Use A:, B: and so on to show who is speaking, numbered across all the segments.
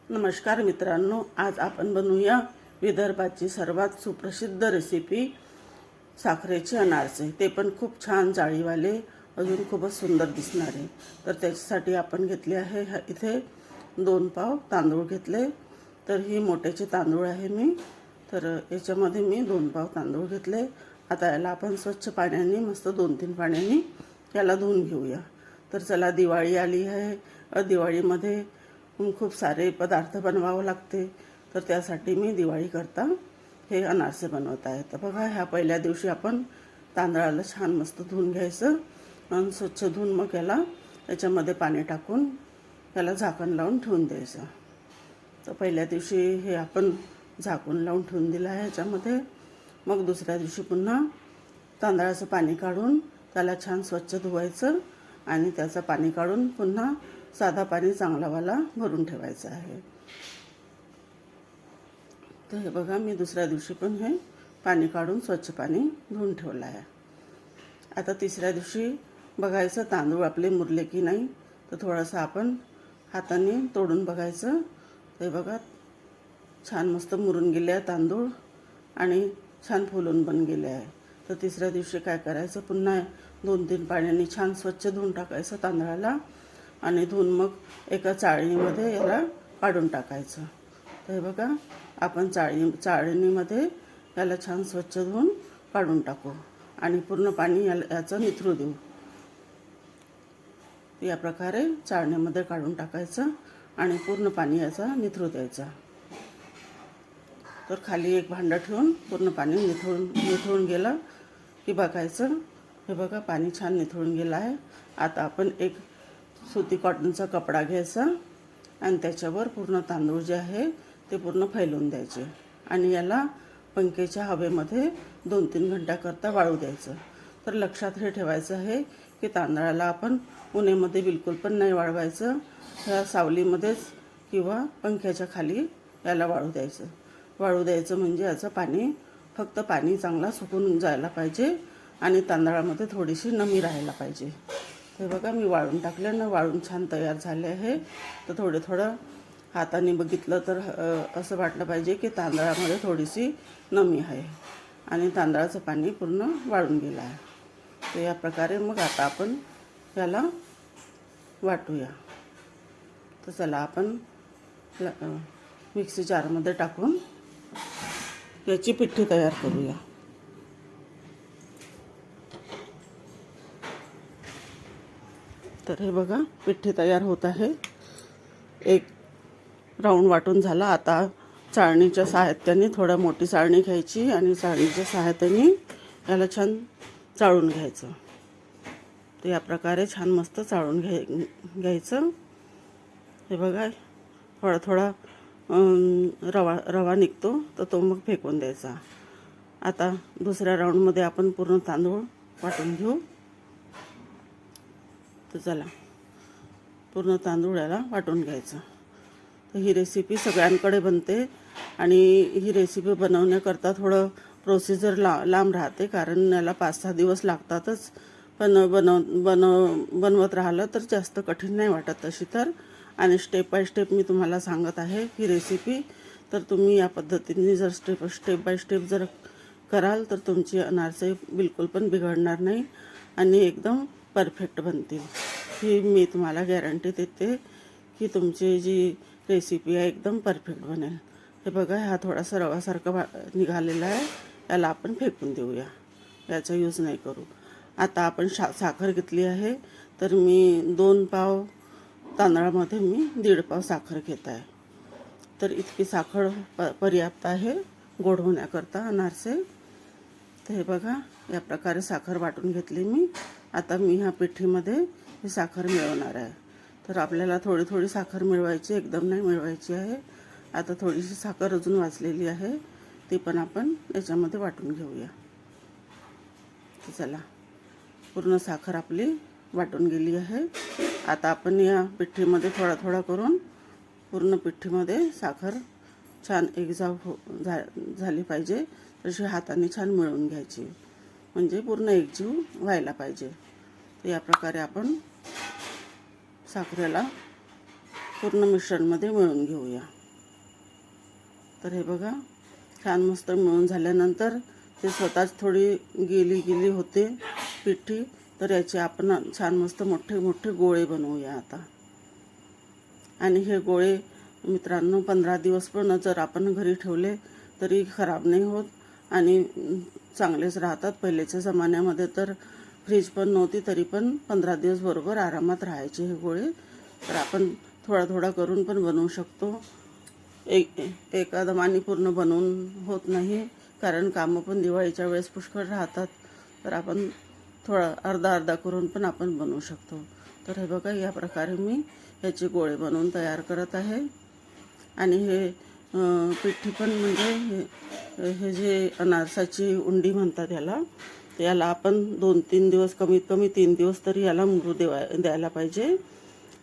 A: नमस्कार मित्रांनो, आज आपण बनवूया विदर्भाची सर्वात सुप्रसिद्ध रेसिपी साखरेचे अनारसे। ते पण खूप छान जाळीवाले, अजून खूपच सुंदर दिसणारे। तर त्याच्यासाठी आपण घेतले आहे इथे 2 पाव तांदूळ घेतले। तर ही मोठ्याचे तांदूळ आहे मी, तर याच्यामध्ये मी 2 पाव तांदूळ घेतले। आता याला आपण स्वच्छ पाण्याने मस्त 2-3 पाण्याने याला धुवून घेऊया। तर चला, दिवाळी आली आहे। दिवाळीमध्ये खूप सारे पदार्थ बनवावे लागते, तर त्यासाठी मी दिवाळी करता हे अनारसे बनवत आहे। तर बघा, ह्या पहिल्या दिवशी आपण तांदळाला छान मस्त धुवून घ्यायचं आणि स्वच्छ धुवून मग याला त्याच्यामध्ये पाणी टाकून याला झाकण लावून ठेवून द्यायचं। तर पहिल्या दिवशी हे आपण झाकून लावून ठेवून दिलं आहे ह्याच्यामध्ये। मग दुसऱ्या दिवशी पुन्हा तांदळाचं पाणी काढून त्याला छान स्वच्छ धुवायचं आणि त्याचं पाणी काढून पुन्हा साधा पाणी चांगलावाला भरून ठेवायचं आहे। तर हे बघा, मी दुसऱ्या दिवशी पण हे पाणी काढून स्वच्छ पाणी धुवून ठेवलं आहे। आता तिसऱ्या दिवशी बघायचं तांदूळ आपले मुरले की नाही, तर थोडंसं आपण हाताने तोडून बघायचं। हे बघा, छान मस्त मुरून गेले आहे तांदूळ आणि छान फुलून पण गेले आहे। तर तिसऱ्या दिवशी काय करायचं, पुन्हा 2-3 पाण्याने छान स्वच्छ धुवून टाकायचं तांदळाला आणि धुवून मग एका चाळणीमध्ये याला काढून टाकायचं। तर हे बघा, आपण चाळणीमध्ये याला छान स्वच्छ धुवून काढून टाकू आणि पूर्ण पाणी याचं निथरू देऊ। या प्रकारे चाळणीमध्ये काढून टाकायचं आणि पूर्ण पाणी याचा निथरू द्यायचा। तर खाली एक भांडं ठेवून पूर्ण पाणी निथळून गेलं की बघायचं। हे बघा, पाणी छान निथळून गेलं आहे। आता आपण एक सुती कॉटनचा कपडा घ्यायचा आणि त्याच्यावर पूर्ण तांदूळ जे आहे ते पूर्ण फैलून द्यायचे आणि याला पंख्याच्या हवेमध्ये 2-3 घंट्याकरता वाळू द्यायचं। तर लक्षात हे ठेवायचं आहे की तांदळाला आपण उन्हामध्ये बिलकुल पण नाही वाळवायचं, ह्या सावलीमध्येच किंवा पंख्याच्या खाली याला वाळू द्यायचं म्हणजे याचं पाणी, फक्त पाणी चांगला सुकून जायला पाहिजे आणि तांदळामध्ये थोडीशी नमी राहायला पाहिजे। हे बघा, मी वाळून टाकलं ना, वाळून छान तयार झाले आहे। तर थोडं हाताने बघितलं तर असं वाटलं पाहिजे की तांदळामध्ये थोडीशी नमी आहे आणि तांदळाचं पाणी पूर्ण वाळून गेलं आहे। तर या प्रकारे मग आता आपण याला वाटूया। तर चला, आपण मिक्सी जारमध्ये टाकून याची पिठी तयार करूया। तर हे बघा, पिठी तयार होत आहे। एक राऊंड वाटून झाला। आता चाळणीच्या साहाय्याने, थोडा मोठी चाळणी घ्यायची आणि चाळणीच्या साहाय्याने याला छान चाळून घ्यायचं। तर या प्रकारे छान मस्त चाळून घ्यायचं। हे बघा, थोडा रवा निघतो, तर तो मग फेकून द्यायचा। आता दुसऱ्या राऊंडमध्ये आपण पूर्ण तांदूळ वाटून घेऊ। तर चला, पूर्ण तांदूळ याला वाटून घ्यायचं। तर ही रेसिपी सगळ्यांकडे बनते आणि ही रेसिपी बनवण्याकरता थोडं प्रोसिजर लांब राहते, कारण याला 5-6 दिवस लागतातच। पण बनवत राहिलं तर जास्त कठीण नाही वाटत तशी तर। आणि स्टेप बाय स्टेप मी तुम्हाला सांगत आहे ही रेसिपी। तर तुम्ही या पद्धतीने जर स्टेप बाय स्टेप जर कराल तर तुमची अनारसे बिलकुल पण बिघडणार नाही आणि एकदम परफेक्ट बनतील। ही मी तुम्हाला गॅरंटी देते की तुमची जी रेसिपी आहे एकदम परफेक्ट बनेल। हे बघा, हा थोडासा रवासारखा निघालेला आहे, याला आपण फेकून देऊया, याचा यूज नाही करू। आता आपण साखर घेतली आहे, तर मी 2 पाव तांदळामध्ये मी 1.5 पाव साखर घेत आहे। तर इतकी साखर पर्याप्त आहे गोड होण्याकरता अनारसे। तर हे बघा, या प्रकारे साखर वाटून घेतली मी। आता मी ह्या पिठीमध्ये ही साखर मिळवणार आहे। तर आपल्याला थोडी साखर मिळवायची, एकदम नाही मिळवायची आहे। आता थोडीशी साखर अजून वाचलेली आहे, ती पण आपण याच्यामध्ये वाटून घेऊया। तर चला, पूर्ण साखर आपली वाटून गेली आहे। आता आपण या पिठीमध्ये थोडा करून पूर्ण पिठीमध्ये साखर छान एकजीव झाली पाहिजे, तशी हाताने छान मिळवून घ्यायची, म्हणजे पूर्ण एकजीव व्हायला पाहिजे। तर या प्रकारे आपण साखरेला पूर्ण मिश्रणमध्ये मिळवून घेऊया। तर हे बघा छान मस्त मिळून झाल्यानंतर ते स्वतःच थोडी गिली होते पिठी. तर याचे आपण छान मस्त मोठे मोठे गोळे बनवूया आता. आणि हे गोळे मित्रांनो 15 दिवस पण जर आपण घरी ठेवले तरी खराब नाही होत आणि चांगलेच राहतात. पहिलेच्या जमान्यामध्ये तर फ्रीज पण नव्हती तरी पण 15 दिवस बरोबर आरामात राहायचे हे गोळे. तर आपण थोडा थोडा करून पण बनवू शकतो. एका दमाने पूर्ण बनवून होत नाही, कारण कामं पण दिवाळीच्या वेळेस पुष्कळ राहतात. तर आपण थोडा अर्धा करून पण आपण बनवू शकतो. तर हे बघा या प्रकारे मी ह्याचे गोळे बनवून तयार करत आहे. आणि हे पिठी पण म्हणजे हे जे अनारसाची उंडी म्हणतात याला आपण 2-3 दिवस कमीत कमी 3 दिवस तरी याला मुरू द्यायला पाहिजे.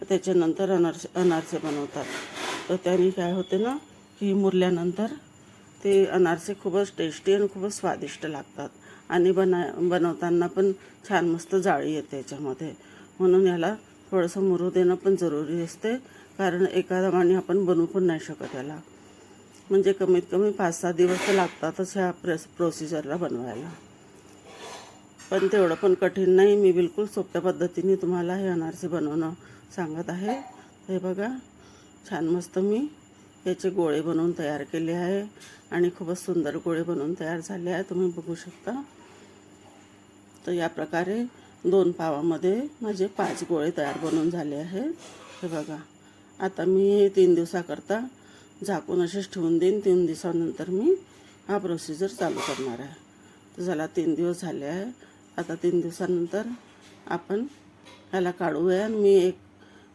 A: त्याच्यानंतर अनारसे बनवतात. तर त्याने काय होते ना की मुरल्यानंतर ते अनारसे खूपच टेस्टी आणि खूपच स्वादिष्ट लागतात. आणि बनवताना पण छान मस्त जाळी येते याच्यामध्ये. म्हणून याला थोडंसं मुरू देणं पण जरुरी असते, कारण एका दमाने आपण बनवू पण नाही शकत याला. म्हणजे कमीत कमी 5-6 दिवस तर लागतातच ह्या प्रोसिजरला बनवायला. पण तेवढं पण कठीण नाही. मी बिलकुल सोप्या पद्धतीने तुम्हाला हे अनारसे बनवणं सांगत आहे. हे बघा छान मस्त मी याचे गोळे बनवून तयार केले आहे आणि खूपच सुंदर गोळे बनवून तयार झाले आहे, तुम्ही बघू शकता. तर या प्रकारे 2 पावामध्ये माझे 5 गोळे तयार बनवून झाले आहे. हे बघा आता मी 3 दिवसाकरता झाकून असेच ठेवून देईन. 3 दिवसानंतर मी हा प्रोसिजर चालू करणार आहे. तर झाला 3 दिवस झाले आहे. आता 3 दिवसानंतर आपण ह्याला काढूया. मी एक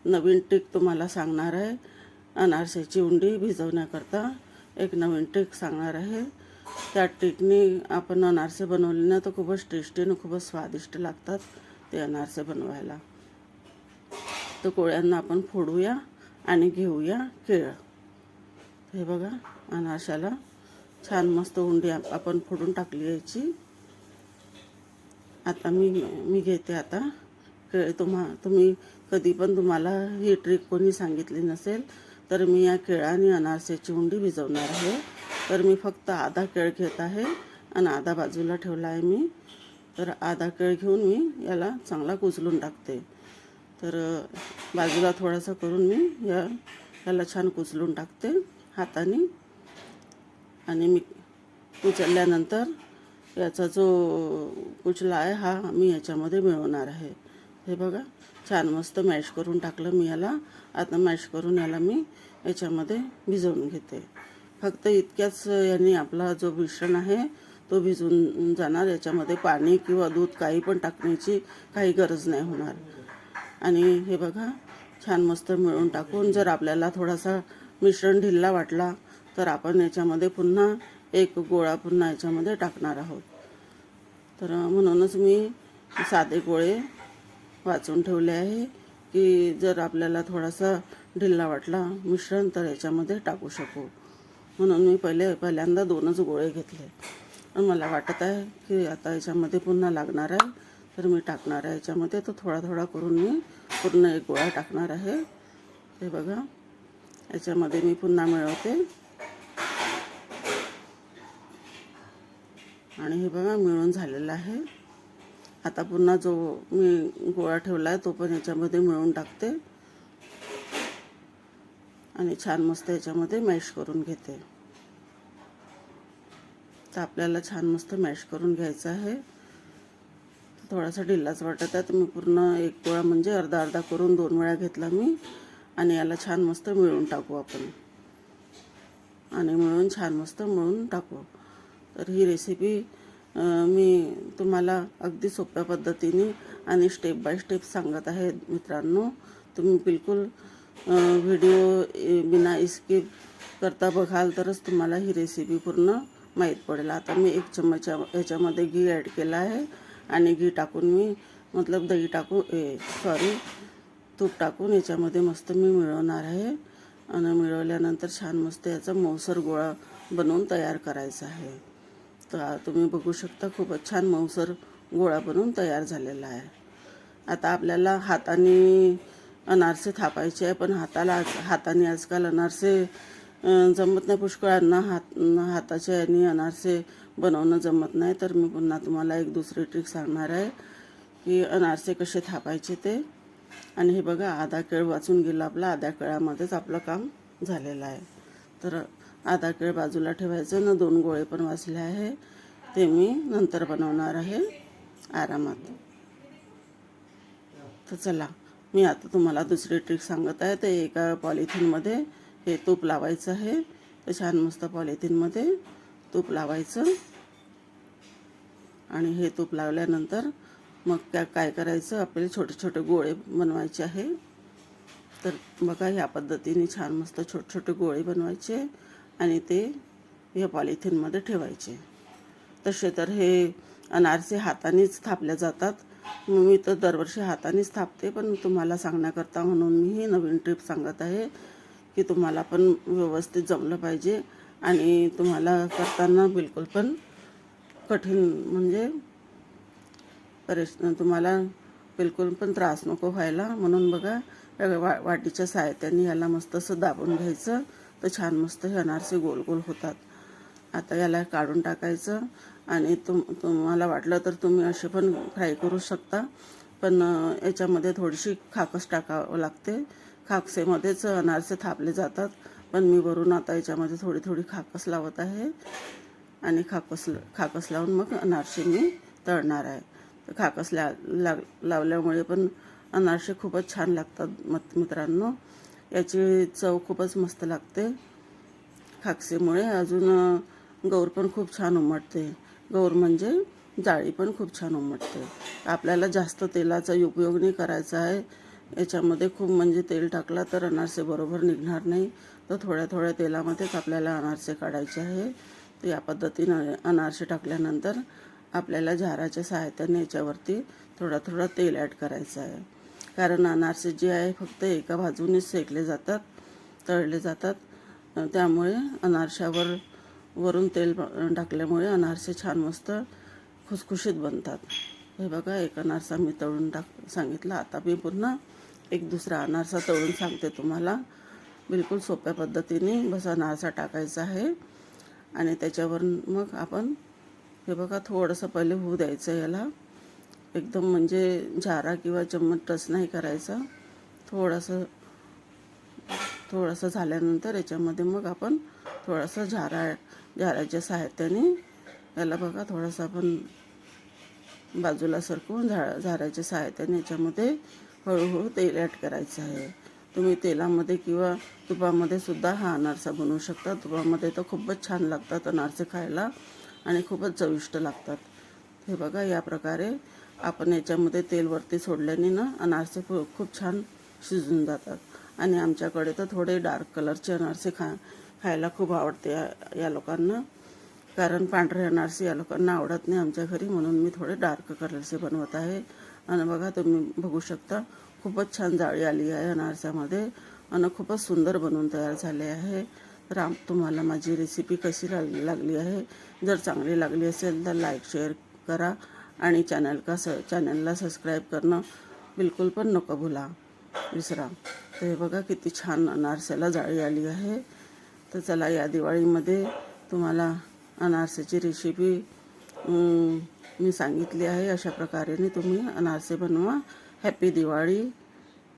A: नवीन ट्रिक तुम्हाला सांगणार आहे. अनारसाची उंडी भिजवण्याकरता एक नवीन ट्रिक सांगणार आहे. त्या ट्रिकने आपण अनारसे बनवले ना तर खूपच टेस्टी आणि खूपच स्वादिष्ट लागतात ते अनारसे बनवायला. तर कोळ्यांना आपण फोडूया आणि घेऊया केळ. हे बघा अनारशाला छान मस्त उंडी आपण फोडून टाकली याची. आता मी घेते आता केळ. तुम्ही कधी पण तुम्हाला ही ट्रिक कोणी सांगितली नसेल तर मी या केळा आणि अनारसाची उंडी भिजवणार आहे. तर मी फक्त आधा केळ घेत आहे आणि आधा बाजूला ठेवला आहे मी. तर आधा केळ घेऊन मी याला चांगला कुचलून टाकते. तर बाजूला थोडासा करून मी याला छान कुचलून टाकते हाताने. आणि मी कुचलल्यानंतर याचा जो कुचला आहे हा मी याच्यामध्ये मिळवणार आहे. हे बघा छान मस्त मॅश करून टाकलं मी याला. आता मॅश करून याला मी याच्यामध्ये भिजवून घेते. फक्त इतक्याच याने आपला जो मिश्रण आहे तो भिजून जाणार. याच्यामध्ये पाणी किंवा दूध काही पण टाकण्याची काही गरज नाही होणार. आणि हे बघा छान मस्त मिळून टाकून जर आपल्याला थोडासा मिश्रण ढिल्ला वाटला तर आपण याच्यामध्ये पुन्हा एक गोळा पुन्हा याच्यामध्ये टाकणार आहोत. तर म्हणूनच मी साधे गोळे वाचून ठेवले आहे की जर आपल्याला थोडासा ढिल्ला वाटला मिश्रण तर याच्यामध्ये टाकू शकू. म्हणून मी पहिल्यांदा 2च गोळे घेतले. आणि मला वाटत आहे की आता याच्यामध्ये पुन्हा लागणार आहे तर मी टाकणार आहे याच्यामध्ये. तो थोडा थोडा करून मी पूर्ण एक गोळा टाकणार आहे. हे बघा याच्यामध्ये मी पुन्हा मिळवते. आणि हे बघा मिळून झालेलं आहे. आता पुन्हा जो मी गोळा ठेवला आहे तो पण याच्यामध्ये मिळवून टाकते आणि छान मस्त याच्यामध्ये मॅश करून घेते. तर आपल्याला छान मस्त मॅश करून घ्यायचं आहे. थोडासा ढिल्लाच वाटत आहे तर मी पूर्ण एक गोळा म्हणजे अर्धा करून 2 वेळा घेतला मी. आणि याला छान मस्त मिळून टाकू आपण. आणि मिळून छान मस्त मिळून टाकू. तर ही रेसिपी मी तुम्हाला अगदी सोप्या पद्धतीने आणि स्टेप बाय स्टेप सांगत आहे मित्रांनो. तुम्ही बिलकुल व्हिडिओ बिना स्किप करता बघाल तरच तुम्हाला ही रेसिपी पूर्ण माहीत पडेल. आता मी 1 चम्मच याच्यामध्ये घी ॲड केला आहे आणि घी टाकून मी दही टाकून तूप टाकून याच्यामध्ये मस्त मी मिळवणार आहे. आणि मिळवल्यानंतर छान मस्त याचा मऊसर गोळा बनवून तयार करायचा आहे. तर तुम्ही बघू शकता खूपच छान मऊसर गोळा बनवून तयार झालेला आहे. आता आपल्याला हाताने अनारसे थापायचे आहे पण हाताने आजकाल अनारसे जमत नाही, पुष्कळांना हाताच्या याने अनारसे बनवणं जमत नाही, तर मी पुन्हा तुम्हाला एक दुसरी ट्रिक सांगणार आहे की अनारसे कसे थापायचे ते. आणि हे बघा, आधा केळ वाचून गेला आपला, आध्या केळामध्येच आपलं काम झालेलं आहे. तर आधा केळ बाजूला ठेवायचं. न 2 गोळे पण वाचले आहे, ते मी नंतर बनवणार आहे आरामात. तर चला, मी आता तुम्हाला दुसरी ट्रिक सांगत आहे. ते एका पॉलिथिनमध्ये हे तूप लावायचं आहे. तर छान मस्त पॉलिथिनमध्ये तूप लावायचं. आणि हे तूप लावल्यानंतर मग काय करायचं, आपल्याला छोटे छोटे गोळे बनवायचे आहे. तर बघा, ह्या पद्धतीने छान मस्त छोटे छोटे गोळे बनवायचे आणि ते या पॉलिथिनमध्ये ठेवायचे. तसे तर हे अनारसे हातानेच थापल्या जातात. मी तर दरवर्षी हातानेच थापते, पण तुम्हाला सांगण्याकरता म्हणून मी ही नवीन ट्रिप सांगत आहे की तुम्हाला पण व्यवस्थित जमलं पाहिजे आणि तुम्हाला करताना बिलकुल पण कठीण म्हणजे तुम्हाला बिलकुल पण त्रास नको व्हायला. म्हणून बघा, वाटीच्या साहाय्याने याला मस्त असं दाबून घ्यायचं, तर छान मस्त हे अनारसे गोल गोल होतात. आता याला काढून टाकायचं. आणि तुम्हाला वाटलं तर तुम्ही असे पण फ्राय करू शकता, पण याच्यामध्ये थोडीशी खाकस टाकावं लागते. खाकसेमध्येच अनारसे थापले जातात, पण मी वरून आता याच्यामध्ये थोडी थोडी खाकस लावत आहे. आणि खाकस लावून मग अनारसे मी तळणार आहे. तर खाकस लावल्यामुळे पण अनारसे खूपच छान लागतात मित्रांनो. याची चव खूपच मस्त लागते खाकसेमुळे. अजून गौर पण खूप छान उमटते. गौर म्हणजे जाळी पण खूप छान उमटते. आपल्याला जास्त तेलाचा उपयोग नाही करायचा आहे याच्यामध्ये. खूप म्हणजे तेल टाकला तर अनारसे बरोबर निघणार नाही. तर थोड्या थोड्या तेलामध्येच आपल्याला अनारसे काढायचे आहे. तर या पद्धतीनं अनारसे टाकल्यानंतर आपल्याला झाराच्या सहाय्याने याच्यावरती थोडा थोडा तेल ॲड करायचं आहे. कारण अनारसे जे आहे फक्त एका बाजूनेच शेकले जातात, तळले जातात. त्यामुळे अनारशावर वरून तेल टाकल्यामुळे अनारसे छान मस्त खुसखुशीत बनतात. हे बघा, एक अनारसा मी तळून सांगितला. आता मी पुन्हा एक दुसरा अनारसा तळून सांगते तुम्हाला. बिलकुल सोप्या पद्धतीने बस अनारसा टाकायचा आहे आणि त्याच्यावर मग आपण हे बघा थोडंसं पहिले होऊ द्यायचं याला. एकदम म्हणजे झारा किंवा चम्मच टच नाही करायचा. थोडंसं झाल्यानंतर याच्यामध्ये मग आपण थोडंसं झाराच्या सहाय्याने याला बघा थोडंसं आपण बाजूला सरकवून झाराच्या सहाय्याने याच्यामध्ये हळूहळू तेल ॲड करायचं आहे. तुम्ही तेलामध्ये किंवा तुपामध्ये सुद्धा हा अनारसा बनवू शकता. तुपामध्ये तर खूपच छान लागतात अनारसे खायला आणि खूपच चविष्ट लागतात. हे बघा, या प्रकारे आपण याच्यामध्ये तेल वरती सोडल्याने ना अनारसे खूप छान शिजून जातात. आणि आमच्याकडे तर थोडे डार्क कलरचे अनारसे खायला खूप आवडते या लोकांना. कारण पांढरे अनारसे या लोकांना आवडत नाही आमच्या घरी, म्हणून मी थोडे डार्क कलरचे बनवत आहे. आणि बघा, तुम्ही बघू शकता खूपच छान जाळी आली आहे अनारशामध्ये आणि खूपच सुंदर बनवून तयार झाले आहे. तर तुम्हाला माझी रेसिपी कशी लागली आहे, जर चांगली लागली असेल तर लाईक शेअर करा आणि चॅनलला सबस्क्राईब करणं बिलकुल पण नको विसरा. तर हे बघा किती छान अनारशाला जाळी आली आहे. तर चला, या दिवाळीमध्ये तुम्हाला अनारसेची रेसिपी मी सांगितली आहे. अशा प्रकारे तुम्ही अनारसे बनवा. हॅपी दिवाळी.